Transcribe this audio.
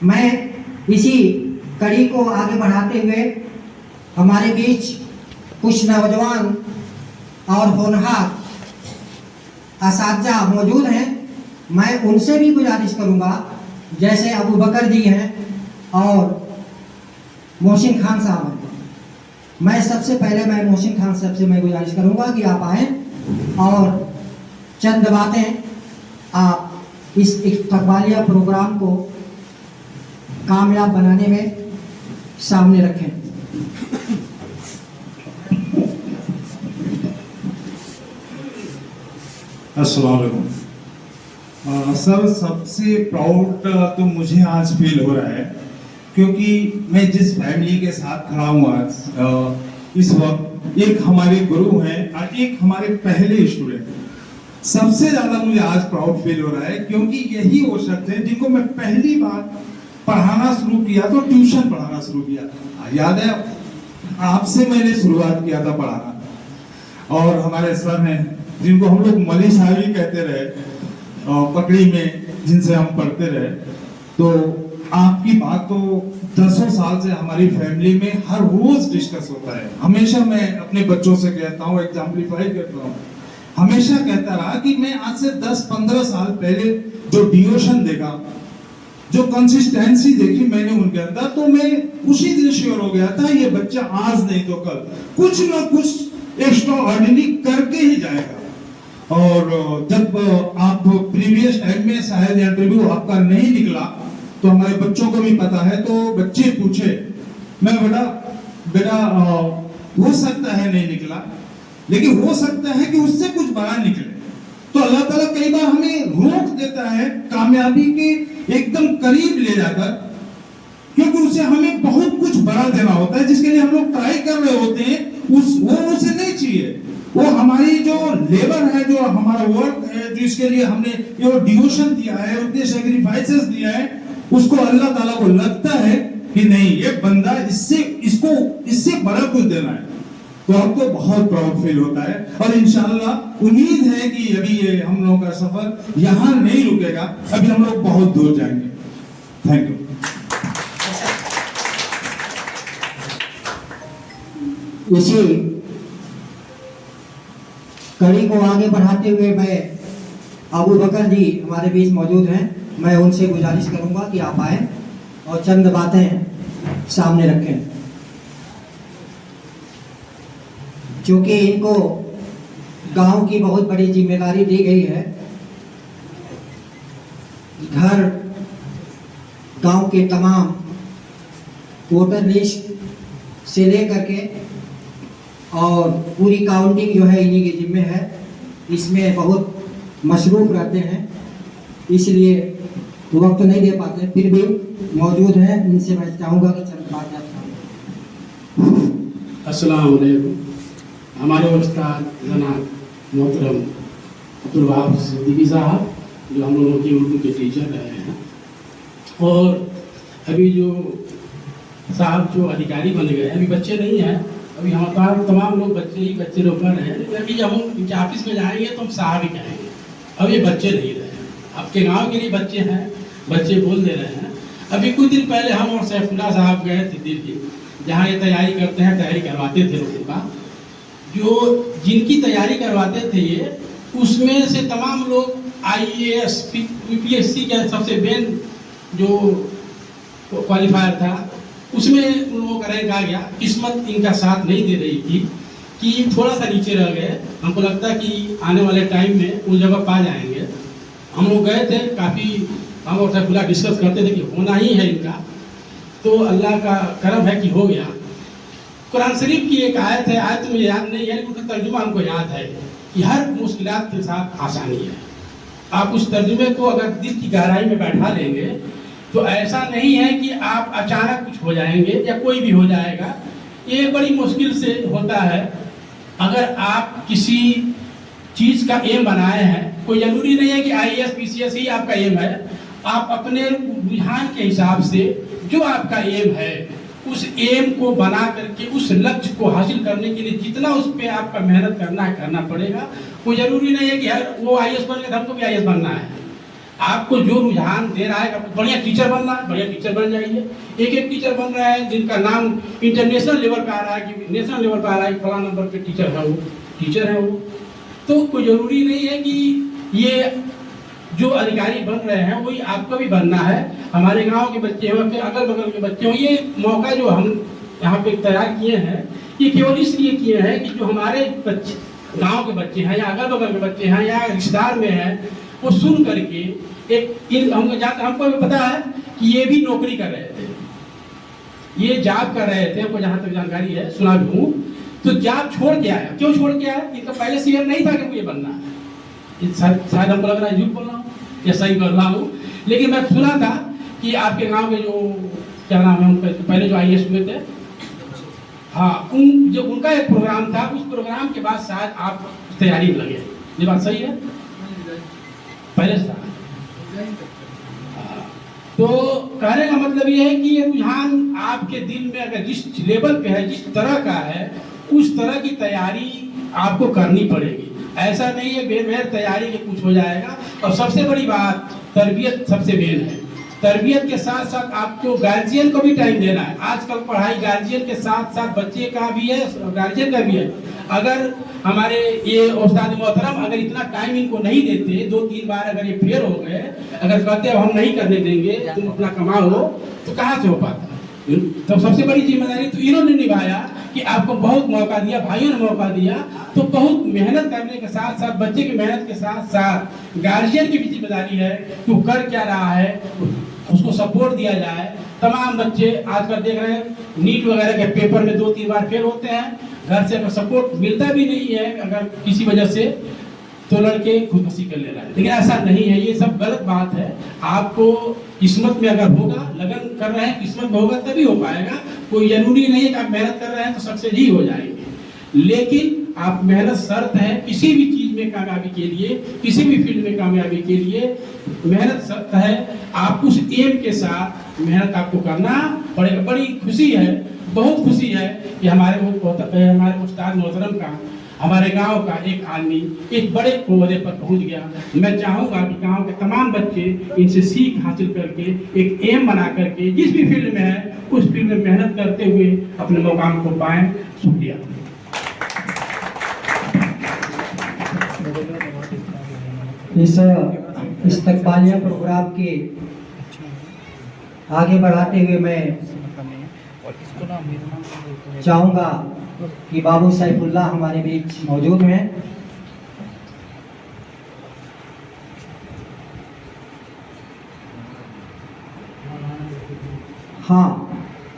मैं इसी कड़ी को आगे बढ़ाते हुए हमारे बीच कुछ नौजवान और होनहार असातिज़ा मौजूद हैं। मैं उनसे भी गुजारिश करूंगा, जैसे अबू बकर जी हैं और मोहसिन खान साहब हैं। मैं सबसे पहले मोहसिन खान साहब से मैं गुजारिश करूंगा कि आप आएँ और चंद बातें आप इस इस्तकबालिया प्रोग्राम को कामयाब बनाने में सामने रखें। अस्सलाम वालेकुम। सर, सबसे प्राउड तो मुझे आज फील हो रहा है, क्योंकि मैं जिस फैमिली के साथ खड़ा हूँ आज इस वक्त, एक हमारे गुरु हैं और एक हमारे पहले स्टूडेंट। सबसे ज्यादा मुझे आज प्राउड फील हो रहा है, क्योंकि यही वो शख्स हैं जिनको मैं पहली बार पढ़ाना शुरू किया तो ट्यूशन पढ़ाना शुरू किया। याद है, आपसे मैंने शुरुआत किया था पढ़ाना। और हमारे सर हैं जिनको हम लोग मली साहब ही कहते रहे, पकड़ी में जिनसे हम पढ़ते रहे। तो आपकी बात तो 10 साल से हमारी फैमिली में हर रोज डिस्कस होता है। हमेशा मैं अपने बच्चों से कहता हूँ, एग्जाम्पलीफाई करता हूँ, हमेशा कहता रहा कि मैं आज से 10-15 साल पहले जो डिवोशन देखा, जो कंसिस्टेंसी देखी मैंने उनके अंदर, तो मैं उसी दिन श्योर हो गया था ये बच्चा आज नहीं तो कल कुछ ना कुछ एक्स्ट्रा ऑर्डिनरी करके ही जाएगा। और जब आप प्रीवियस टाइम में शायद इंटरव्यू आपका नहीं निकला, तो हमारे बच्चों को भी पता है, तो बच्चे पूछे, मैं बेटा हो सकता है नहीं निकला, लेकिन हो सकता है कि उससे कुछ बड़ा निकले। तो अल्लाह ताला कई बार हमें रोक देता है कामयाबी के एकदम करीब ले जाकर, क्योंकि उसे हमें बहुत कुछ बड़ा देना होता है, जिसके लिए हम लोग ट्राई कर रहे होते हैं। वो उसे नहीं चाहिए, वो हमारी जो लेबर है, जो हमारा वर्क है, जो इसके लिए हमने ये डिवोशन दिया है, उतने सैक्रिफाइसेस दिया है, उसको अल्लाह ताला को लगता है कि नहीं, ये बंदा इससे बड़ा कुछ देना है। तो आपको बहुत प्राउड फील होता है। और इंशाअल्लाह उम्मीद है कि अभी ये हम लोगों का सफर यहाँ नहीं रुकेगा, अभी हम लोग बहुत दूर जाएंगे। Thank you. इसी कड़ी को आगे बढ़ाते हुए मैं अबू बकर जी हमारे बीच मौजूद हैं, मैं उनसे गुजारिश करूंगा कि आप आए और चंद बातें सामने रखें। क्योंकि इनको गांव की बहुत बड़ी जिम्मेदारी दी गई है। घर गांव के तमाम वोटर लिस्ट से लेकर के और पूरी काउंटिंग जो है इन्हीं के जिम्मे है। इसमें बहुत मशरूफ रहते हैं, इसलिए वक्त नहीं दे पाते, फिर भी मौजूद हैं। इनसे मैं चाहूँगा कि चंद बातें आप। अस्सलाम वालेकुम। हमारे उस्ताद जनाब मोहतरम अब्दुल वहाब सिद्दीकी साहब, जो हम लोगों के उर्दू के टीचर रहे हैं, और अभी जो साहब जो अधिकारी बन गए हैं, अभी बच्चे नहीं हैं, अभी हमारे तमाम लोग बच्चे लोग कर रहे हैं, लेकिन अभी जब हम इनके ऑफिस में जाएंगे तो हम साहब ही कहेंगे। अब ये बच्चे नहीं रहे हैं, आपके गांव के लिए बच्चे हैं, बच्चे बोल दे रहे हैं। अभी कुछ दिन पहले हम और सैफुल्ला साहब गए थे दिल्ली, जहाँ ये तैयारी करते हैं, तैयारी करवाते थे लोगों का, जो जिनकी तैयारी करवाते थे ये, उसमें से तमाम लोग IAS UPSC का सबसे मेन जो क्वालिफायर था, उसमें उन लोगों का रैंक आ गया। किस्मत इनका साथ नहीं दे रही थी कि थोड़ा सा नीचे रह गए। हमको लगता है कि आने वाले टाइम में उस जगह पा जाएंगे। हम लोग गए थे, काफ़ी हम और सैफुल्ला डिस्कस करते थे कि होना ही है इनका, तो अल्लाह का करम है कि हो गया। कुरान शरीफ की एक आयत है, आयत मुझे याद नहीं है, लेकिन उसका तर्जुमा हमको याद है कि हर मुश्किलात के साथ आसानी है। आप उस तर्जुमे को अगर दिल की गहराई में बैठा लेंगे तो ऐसा नहीं है कि आप अचानक कुछ हो जाएंगे या कोई भी हो जाएगा। ये बड़ी मुश्किल से होता है। अगर आप किसी चीज़ का एम बनाए हैं, कोई ज़रूरी नहीं है कि IAS PCS ही आपका एम है। आप अपने रुझान के हिसाब से जो आपका एम है, उस एम को बना करके उस लक्ष्य को हासिल करने के लिए जितना उस पर आपका मेहनत करना है, करना पड़ेगा। कोई ज़रूरी नहीं है कि हर वो IAS बन गया तो हमको भी IAS बनना है। आपको जो रुझान दे रहा है, आपको बढ़िया टीचर बनना है, बढ़िया टीचर बन जाइए। एक एक टीचर बन रहा है जिनका नाम इंटरनेशनल लेवल पे आ रहा है, कि नेशनल लेवल पे आ रहा है, फला नंबर पे टीचर है वो, टीचर है वो। तो कोई जरूरी नहीं है कि ये जो अधिकारी बन रहे हैं वही आपको भी बनना है। हमारे गांव के बच्चे हों, फिर अगल बगल के बच्चे हों, ये मौका जो हम यहाँ पे तैयार किए हैं, ये केवल इसलिए किए हैं कि जो हमारे बच्चे, गांव के बच्चे हैं या अगल बगल के बच्चे हैं या रिश्तेदार में हैं, वो सुन करके हमको भी पता है कि ये भी नौकरी कर रहे थे, ये जॉब कर रहे थे, हमको जहाँ तक जानकारी है, सुना भी हूँ। तो जॉब छोड़ के आया, क्यों छोड़ के आया? इनका पहले सीएम नहीं था कि मुझे बनना है। शायद हमको लग रहा है झूठ बोल रहा हूँ या सही बोल रहा हूँ, लेकिन मैं सुना था कि आपके गांव के जो क्या नाम है उनका, पहले जो IAS हुए थे, हाँ, जो उनका एक प्रोग्राम था, उस प्रोग्राम के बाद शायद आप तैयारी में लगे। ये बात सही है? पहले से था। तो कहने का मतलब ये है कि ये रुझान आपके दिल में अगर जिस लेवल पे है, जिस तरह का है, उस तरह की तैयारी आपको करनी पड़ेगी। ऐसा नहीं है बेर तैयारी के कुछ हो जाएगा। और सबसे बड़ी बात, तरबियत सबसे मेन है। तरबियत के साथ साथ आपको गार्जियन को भी टाइम देना है। आजकल पढ़ाई गार्जियन के साथ साथ बच्चे का भी है, गार्जियन का भी है। अगर हमारे ये उस्ताद मोहतरम अगर इतना टाइम इनको नहीं देते, 2-3 बार अगर ये फेल हो गए, अगर कहते अब हम नहीं करने देंगे, तुम अपना कमाओ, तो कहाँ से हो पाता? तो सबसे बड़ी जिम्मेदारी तो इन्होंने निभाया कि आपको बहुत मौका दिया, भाइयों ने मौका दिया। तो बहुत मेहनत करने के साथ साथ, बच्चे की मेहनत के साथ साथ गार्जियन की भी जिम्मेदारी है कि वो कर क्या रहा है, उसको सपोर्ट दिया जाए। तमाम बच्चे आजकल देख रहे हैं नीट वगैरह के पेपर में 2-3 बार फेल होते हैं, घर से अगर सपोर्ट मिलता भी नहीं है अगर किसी वजह से, तो लड़के खुदकुशी कर ले रहा है। लेकिन ऐसा नहीं है, ये सब गलत बात है। आपको किस्मत में अगर होगा, लगन कर रहे हैं, किस्मत में होगा तभी हो पाएगा। कोई जरूरी नहीं है कि आप मेहनत कर रहे हैं तो सक्सेस ही हो जाएंगे, लेकिन आप मेहनत शर्त है किसी भी चीज में कामयाबी के लिए, किसी भी फील्ड में कामयाबी के लिए मेहनत शर्त है। आप उस एम के साथ मेहनत आपको करना पड़ेगा। बड़ी खुशी है, बहुत खुशी है कि हमारे उस्ताद मोहतरम का, हमारे गांव का एक आदमी एक बड़े ओहदे पर पहुंच गया। मैं चाहूंगा कि गांव के तमाम बच्चे इनसे सीख हासिल करके एक एम बना करके जिस भी फील्ड में है उस फील्ड में मेहनत करते हुए अपने मुकाम को पाएं। शुक्रिया। इस इस्तकबालिया प्रोग्राम के आगे बढ़ाते हुए मैं चाहूँगा कि बाबू सैफुल्लाह हमारे बीच मौजूद हैं। हाँ,